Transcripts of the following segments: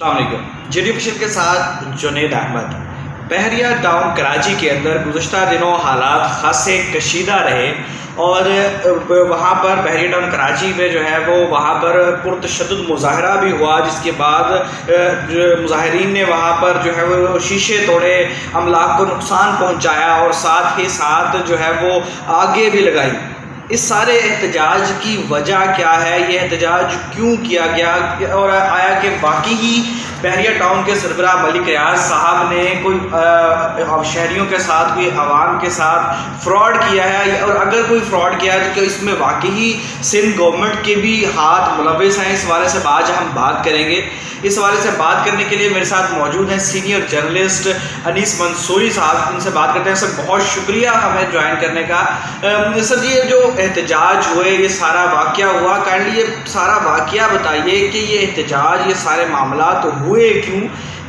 अस्सलामुअलैकुम। JD official के साथ जुनैद अहमद। बहरिया टाउन कराची के अंदर गुज़श्ता दिनों हालात खासे कशीदा रहे और वहाँ पर बहरिया टाउन कराची में जो है वो वहाँ पर पुरतशद्दुद मुज़ाहरा भी हुआ, जिसके बाद मुज़ाहिरीन ने वहाँ पर जो है वो शीशे तोड़े, अमलाक को नुकसान पहुँचाया और साथ ही साथ जो है वो आगे भी लगाई। इस सारे एहतजाज की वजह क्या है, ये एहतजाज क्यों किया गया और आया कि बाकी ही बहरिया टाउन के सरबराह मलिक रियाज साहब ने कोई शहरियों के साथ, कोई आवाम के साथ फ्रॉड किया है, और अगर कोई फ्रॉड किया है तो इसमें वाकई ही सिंध गवर्नमेंट के भी हाथ मुलव्वस हैं। इस हवाले से आज हम बात करेंगे। इस हवाले से बात करने के लिए मेरे साथ मौजूद हैं सीनियर जर्नलिस्ट अनीस मंसूरी साहब। इनसे बात करते हैं। सर, बहुत शुक्रिया हमें ज्वाइन करने का। सर, ये जो एहतजाज हुए, ये सारा वाक़या हुआ, काइंडली ये सारा वाक़या बताइए कि ये एहतजाज, ये सारे मामला तो हुए क्यों,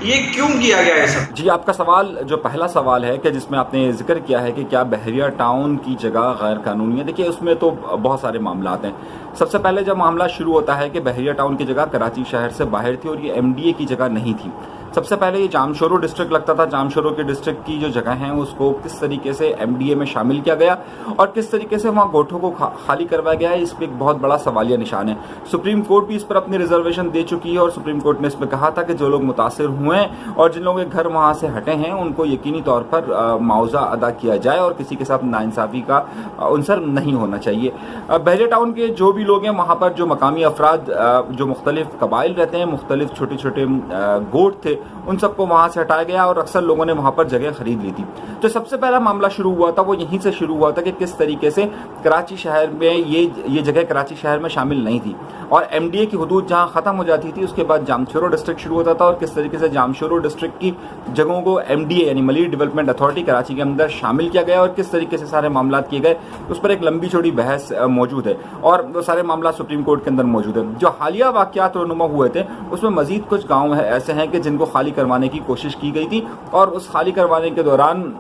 ये क्यों किया गया है सब? जी, आपका सवाल जो पहला सवाल है कि जिसमें आपने जिक्र किया है कि क्या बहरिया टाउन की जगह गैर कानूनी है, देखिए उसमें तो बहुत सारे मामला हैं। सबसे पहले जब मामला शुरू होता है कि बहरिया टाउन की जगह कराची शहर से बाहर थी और ये एमडीए की जगह नहीं थी। सबसे पहले ये जामशोरो डिस्ट्रिक्ट लगता था। जामशोरो के डिस्ट्रिक्ट की जो जगह है उसको किस तरीके से एमडीए में शामिल किया गया और किस तरीके से वहाँ गोठों को खाली करवाया गया है, इस पर एक बहुत बड़ा सवालिया निशान है। सुप्रीम कोर्ट भी इस पर अपनी रिजर्वेशन दे चुकी है और सुप्रीम कोर्ट ने इसमें कहा था कि जो लोग मुतासिर हुए हैं और जिन लोगों के घर वहाँ से हटे हैं उनको यकीनी तौर पर मुआवजा अदा किया जाए और किसी के साथ नाइंसाफ़ी का अनसर नहीं होना चाहिए। बहरिया टाउन के जो भी लोग हैं वहाँ पर जो मकामी अफराद जो मुख्तलिफ कबाइल रहते हैं, मुख्तलिफ छोटे छोटे गोट थे, उन सबको वहाँ से हटाया गया और अक्सर लोगों ने वहाँ पर जगह खरीद ली थी। तो सबसे पहला मामला शुरू हुआ था वो यहीं से शुरू हुआ था कि किस तरीके से कराची शहर में ये जगह कराची शहर में शामिल नहीं थी और एमडीए की हदूद जहाँ ख़त्म हो जाती थी उसके बाद जामशोरो डिस्ट्रिक्ट शुरू होता था और किस तरीके से जामशोरो डिस्ट्रिक्ट की जगहों को एमडीए यानी मलिक डेवलपमेंट अथॉरिटी कराची के अंदर शामिल किया गया और किस तरीके से सारे मामला किए गए, उस पर एक लंबी चौड़ी बहस मौजूद है और वो सारे मामला सुप्रीम कोर्ट के अंदर मौजूद है। जो हालिया वाक़यात रोनुमा हुए थे उसमें मजीद कुछ गाँव ऐसे हैं कि जिनको खाली करवाने की कोशिश की गई थी और उस खाली करवाने के दौरान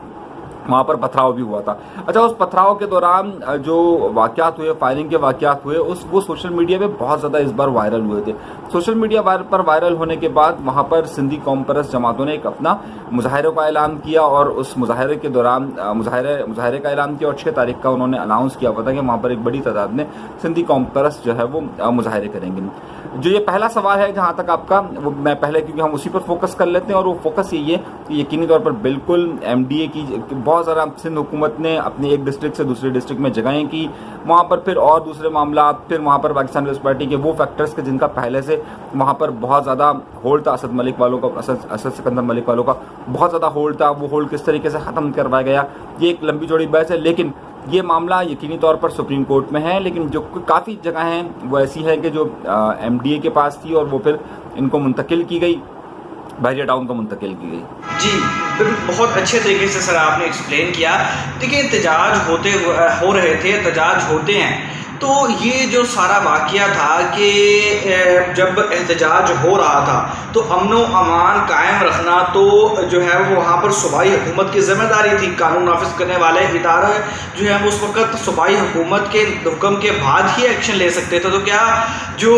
वहाँ पर पथराव भी हुआ था। अच्छा, उस पथराव के दौरान जो वाक़यात हुए, फायरिंग के वाक़यात हुए, वो सोशल मीडिया पे बहुत ज़्यादा इस बार वायरल हुए थे। सोशल मीडिया पर वायरल होने के बाद वहाँ पर सिंधी कौम परस्त जमातों ने एक अपना मुजाहरे का ऐलान किया और उस मुजाहरे के दौरान मुजाहरे का ऐलान किया और 6 तारीख का उन्होंने अनाउंस किया हुआ था कि वहाँ पर एक बड़ी तादाद में सिंधी कौम परस्त जो है वो मुजाहरे करेंगे। जो ये पहला सवाल है जहाँ तक आपका, वो मैं पहले क्योंकि हम उसी पर फोकस कर लेते हैं और वो फोकस यही है कि यकीनी तौर पर बिल्कुल एमडीए की बहुत ज़्यादा सिंध हुकूमत ने अपने एक डिस्ट्रिक्ट से दूसरे डिस्ट्रिक्ट में जगहें की, वहाँ पर फिर और दूसरे मामला, फिर वहाँ पर पाकिस्तान पीपल्स पार्टी के वो फैक्टर्स के जिनका पहले से वहाँ पर बहुत ज़्यादा होल्ड था, असद सिकंदर मलिक वालों का बहुत ज़्यादा होल्ड था, वो होल्ड किस तरीके से ख़त्म करवाया गया, ये एक लंबी चौड़ी बहस है। लेकिन ये मामला यकीनी तौर पर सुप्रीम कोर्ट में है, लेकिन जो काफ़ी जगह हैं वो ऐसी है कि जो एमडीए के पास थी और वो फिर इनको मुंतकिल की गई, बहरिया टाउन को मुंतकिल की गई। जी बिल्कुल, बहुत अच्छे तरीके से सर आपने एक्सप्लेन किया। देखिए, एहतजाज हो रहे थे, एहतजाज होते हैं, तो ये जो सारा वाक़या था कि जब एहतजाज हो रहा था तो अमन व अमान कायम रखना तो जो है वो वहाँ पर सूबाई हुकूमत की ज़िम्मेदारी थी। कानून नाफिज करने वाले इदारे जो है वो उस वक़्त सूबाई हुकूमत के हुक्म के बाद ही एक्शन ले सकते थे। तो क्या जो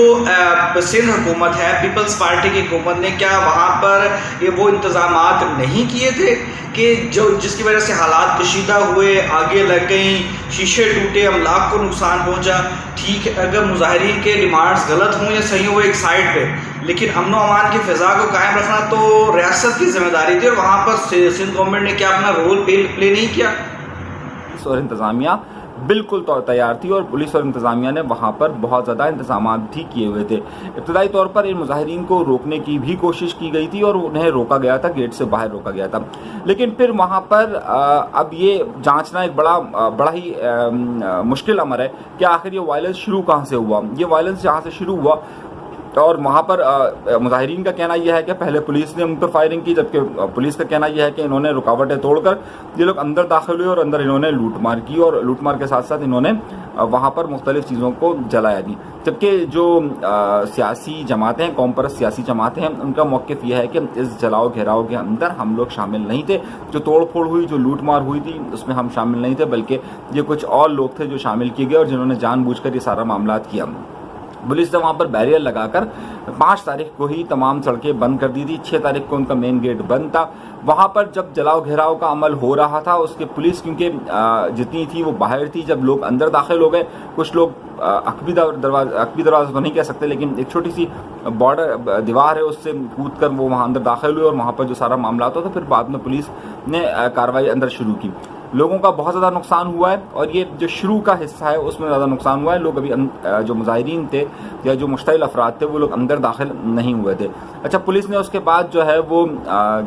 सिंध हुकूमत है, पीपल्स पार्टी की हुकूमत ने क्या वहाँ पर ये वो इंतज़ामात नहीं किए थे कि जिसकी वजह से हालात कशीदा हुए, आगे लग गई, शीशे टूटे, अमलाक को नुकसान पहुँचा? ठीक है, अगर मुजाहिरीन के डिमांड्स गलत हों या सही हो एक साइड पे, लेकिन अमन व अमान की फ़िज़ा को कायम रखना तो रियासत की जिम्मेदारी थी और वहाँ पर सिंध गवर्नमेंट ने क्या अपना रोल प्ले नहीं किया? और इंतज़ामिया बिल्कुल तैयार थी और पुलिस और इंतज़ामिया ने वहाँ पर बहुत ज़्यादा इंतजाम भी किए हुए थे। इब्तदाई तौर पर इन मुजाहिरीन को रोकने की भी कोशिश की गई थी और उन्हें रोका गया था, गेट से बाहर रोका गया था। लेकिन फिर वहाँ पर अब ये जांचना एक बड़ा ही मुश्किल अमर है कि आखिर ये वायलेंस शुरू कहाँ से हुआ। ये वायलेंस जहाँ से शुरू हुआ और वहाँ पर मुजाहिरीन का कहना यह है कि पहले पुलिस ने उन पर फायरिंग की, जबकि पुलिस का कहना यह है कि इन्होंने रुकावटें तोड़कर ये लोग अंदर दाखिल हुए और अंदर इन्होंने लूटमार की और लूटमार के साथ साथ इन्होंने वहाँ पर मुख्तलिफ चीज़ों को जलाया भी। जबकि जो सियासी जमातें हैं, कौम परस्त सियासी जमातें हैं, उनका मौक़िफ़ यह है कि इस जलाओ घेराव के अंदर हम लोग शामिल नहीं थे। जो तोड़ फोड़ हुई, जो लूटमार हुई थी, उसमें हम शामिल नहीं थे, बल्कि ये कुछ और लोग थे जो शामिल किए गए और जिन्होंने जानबूझकर ये सारा मामला किया। पुलिस ने वहाँ पर बैरियर लगाकर 5 तारीख को ही तमाम सड़कें बंद कर दी थी। 6 तारीख को उनका मेन गेट बंद था। वहाँ पर जब जलाओ घेराव का अमल हो रहा था, उसके पुलिस क्योंकि जितनी थी वो बाहर थी। जब लोग अंदर दाखिल हो गए, कुछ लोग अकबी दरवाज़ा तो नहीं कह सकते, लेकिन एक छोटी सी बॉर्डर दीवार है, उससे कूद कर वो वहाँ अंदर दाखिल हुए और वहाँ पर जो सारा मामला था, तो फिर बाद में पुलिस ने कार्रवाई अंदर शुरू की। लोगों का बहुत ज़्यादा नुकसान हुआ है और ये जो शुरू का हिस्सा है उसमें ज़्यादा नुकसान हुआ है। लोग अभी जो मुजाहिरीन थे या जो मुश्तइल अफराद थे वो लोग अंदर दाखिल नहीं हुए थे। अच्छा, पुलिस ने उसके बाद जो है वो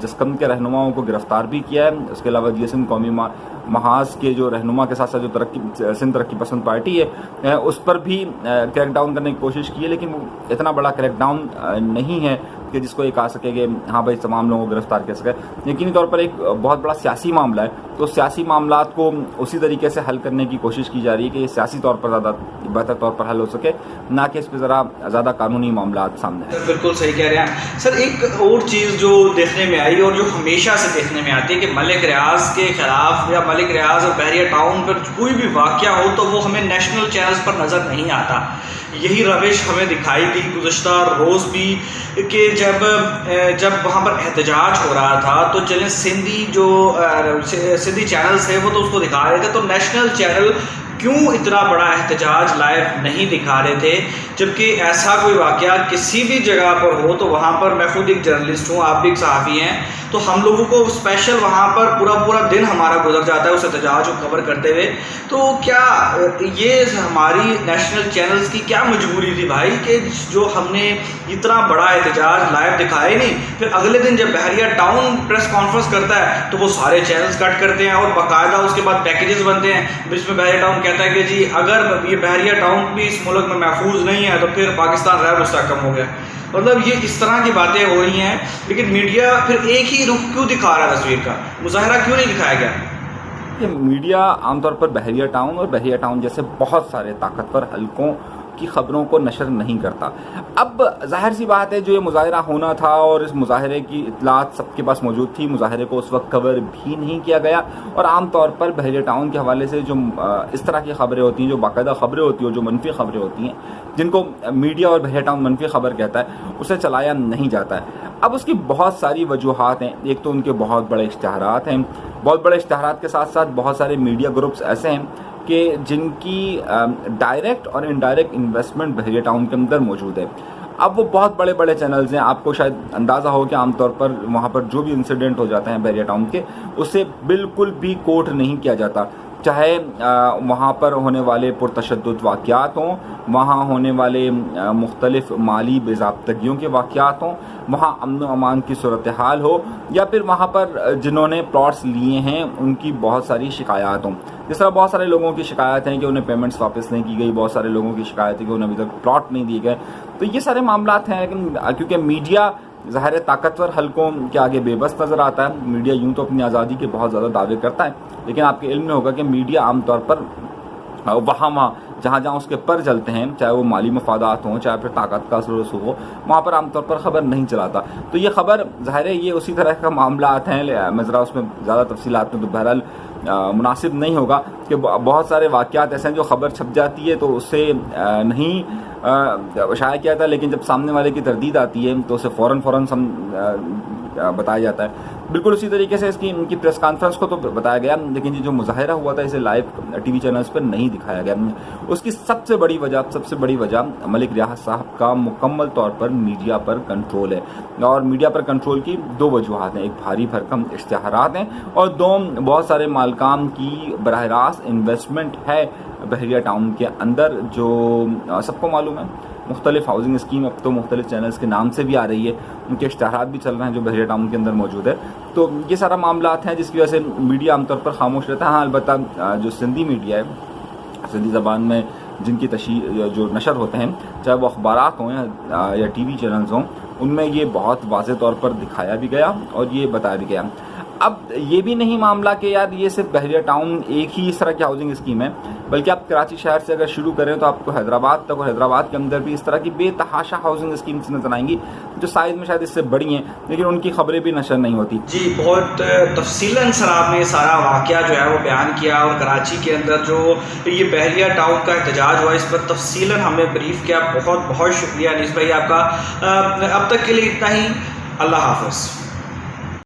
जसकंद के रहनुमाओं को गिरफ्तार भी किया है। उसके अलावा सिंध कौमी महाज के जो रहनुमा के साथ साथ जो सिंध तरक्की पसंद पार्टी है उस पर भी क्रैकडाउन करने की कोशिश की है, लेकिन वो इतना बड़ा क्रैकडाउन नहीं है कि जिसको ये कहा सके कि हाँ भाई तमाम लोगों को गिरफ्तार कर सके। यकीनी तौर पर एक बहुत बड़ा सियासी मामला है, तो सियासी मामला को उसी तरीके से हल करने की कोशिश की जा रही है कि ये सियासी तौर पर ज़्यादा बेहतर तौर पर हल हो सके, ना कि इस पर ज़रा ज़्यादा कानूनी मामला सामने आए। बिल्कुल सही कह रहे हैं सर। एक और चीज़ जो देखने में आई और जो हमेशा से देखने में आती है कि मलिक रियाज के खिलाफ या मलिक रियाज और बहरिया टाउन पर कोई भी वाक़या हो तो वो हमें नेशनल चैनल्स पर नज़र नहीं आता। यही रविश हमें दिखाई दी गुज़श्ता रोज़ भी कि जब वहाँ पर एहतजाज हो रहा था तो चलें सिंधी चैनल्स है वो तो उसको दिखा रहे थे, तो नेशनल चैनल क्यों इतना बड़ा एहतजाज लाइव नहीं दिखा रहे थे? जबकि ऐसा कोई वाक़या किसी भी जगह पर हो तो वहाँ पर, मैं खुद एक जर्नलिस्ट हूँ, आप भी एक सहाफ़ी हैं, तो हम लोगों को स्पेशल वहाँ पर पूरा दिन हमारा गुजर जाता है उस एहतजाज को कवर करते हुए। तो क्या ये हमारी नेशनल चैनल्स की क्या मजबूरी थी भाई कि जो हमने इतना बड़ा एहतजाज लाइव दिखाया ही नहीं, फिर अगले दिन जब बहरिया टाउन प्रेस कॉन्फ्रेंस करता है तो वो सारे चैनल्स कट करते हैं और बाकायदा उसके बाद पैकेजेस बनते हैं जिसमें बहरिया टाउन कहता है कि जी अगर ये बहरिया टाउन भी इस मुल्क में महफूज नहीं है तो फिर पाकिस्तान गैर मुस्तहकम हो गया। मतलब ये इस तरह की बातें हो रही हैं, लेकिन मीडिया फिर एक ही रुख क्यों दिखा रहा है? तस्वीर का मुजाहरा क्यों नहीं दिखाया गया? ये मीडिया आमतौर पर बहरिया टाउन और बहरिया टाउन जैसे बहुत सारे ताकतवर हलकों की खबरों को नशर नहीं करता। अब जाहिर सी बात है, जो ये मुजाहरा होना था और इस मुजाहरे की इतलात सबके पास मौजूद थी, मुजाहरे को उस वक्त कवर भी नहीं किया गया। और आमतौर पर बहरिया टाउन के हवाले से जो इस तरह की खबरें होती हैं, जो बाकायदा खबरें होती हैं, जो मनफी खबरें होती हैं, जिनको मीडिया और बहरिया टाउन मनफी खबर कहता है, उसे चलाया नहीं जाता है। अब उसकी बहुत सारी वजूहात हैं। एक तो उनके बहुत बड़े इश्तहारात हैं, बहुत बड़े इश्तहारात के साथ साथ बहुत सारे मीडिया ग्रुप्स ऐसे हैं कि जिनकी डायरेक्ट और इनडायरेक्ट इन्वेस्टमेंट बहरिया टाउन के अंदर मौजूद है। अब वो बहुत बड़े बड़े चैनल्स हैं, आपको शायद अंदाज़ा हो कि आमतौर पर वहाँ पर जो भी इंसिडेंट हो जाते हैं बहरिया टाउन के, उसे बिल्कुल भी कोट नहीं किया जाता। चाहे वहाँ पर होने वाले पुरतशद्दुद वाक़यात हों, वहाँ होने वाले मुख्तलिफ माली बेज़ाब्तगियों के वाक़यात हों, वहाँ अमन व अमान की सूरत हाल हो, या फिर वहाँ पर जिन्होंने प्लॉट्स लिए हैं उनकी बहुत सारी शिकायत हों। जिस तरह बहुत सारे लोगों की शिकायत हैं कि उन्हें पेमेंट्स वापस नहीं की गई, बहुत सारे लोगों की शिकायत है कि उन्हें अभी तक प्लॉट नहीं दिए गए। तो ये सारे मामलात हैं, लेकिन क्योंकि मीडिया ज़ाहिर ताकतवर हलकों के आगे बेबस नज़र आता है। मीडिया यूँ तो अपनी आज़ादी के बहुत ज़्यादा दावे करता है, लेकिन आपके इल्म में होगा कि मीडिया आमतौर पर वहाँ जहाँ उसके पर चलते हैं, चाहे वो माली मफादात हों, चाहे फिर ताकत का असर हो, वहाँ पर आमतौर पर ख़बर नहीं चलाता। तो ये ख़बर ज़ाहिर है ये उसी तरह का मामलात हैं। मैं ज़रा उसमें ज़्यादा तफसीलात में तो बहरहाल मुनासिब नहीं होगा कि बहुत सारे वाक़यात ऐसे हैं जो ख़बर छप जाती है तो उससे नहीं शाया किया जाता, लेकिन जब सामने वाले की तरदीद आती है तो उसे फ़ौरन बताया जाता है। बिल्कुल उसी तरीके से इनकी प्रेस कॉन्फ्रेंस को तो बताया गया, लेकिन ये जो मुजाहरा हुआ था इसे लाइव टीवी चैनल्स पर नहीं दिखाया गया। उसकी सबसे बड़ी वजह मलिक रियाज साहब का मुकम्मल तौर पर मीडिया पर कंट्रोल है। और मीडिया पर कंट्रोल की दो वजूहात हैं, एक भारी भरकम इश्तहारात हैं और दो बहुत सारे मालकान की बराह रास्त इन्वेस्टमेंट है बहरिया टाउन के अंदर, जो सबको मालूम है। मुख्तलिफ हाउसिंग स्कीम अब तो मुख्तलिफ चैनल्स के नाम से भी आ रही है, उनके इश्तहारात भी चल रहे हैं जो बहरिया टाउन के अंदर मौजूद है। तो ये सारा मामलात हैं जिसकी वजह से मीडिया आमतौर पर खामोश रहता है। हाँ, अलबत्ता जो सिंधी मीडिया है, सिंधी ज़बान में जिनकी जो नशर होते हैं, चाहे वो अखबारात हों या टीवी चैनल्स हों, उनमें ये बहुत वाज़ेह तौर पर दिखाया भी गया और ये बताया भी गया। अब ये भी नहीं मामला कि यार ये सिर्फ बहरिया टाउन एक ही इस तरह की हाउसिंग स्कीम है, बल्कि आप कराची शहर से अगर शुरू करें तो आपको हैदराबाद तक, और हैदराबाद के अंदर भी इस तरह की बेतहाशा हाउसिंग स्कीम्स नजर आएंगी जो साइज में शायद इससे बड़ी हैं, लेकिन उनकी खबरें भी नशर नहीं होती। जी, बहुत तफसीलन सर आपने सारा वाक़या जो है वो बयान किया, और कराची के अंदर जो ये बहरिया टाउन का एहतजाज हुआ इस पर तफसीलन हमें ब्रीफ किया। बहुत बहुत शुक्रिया अनीस भाई आपका। अब तक के लिए इतना ही। अल्लाह हाफ़िज़।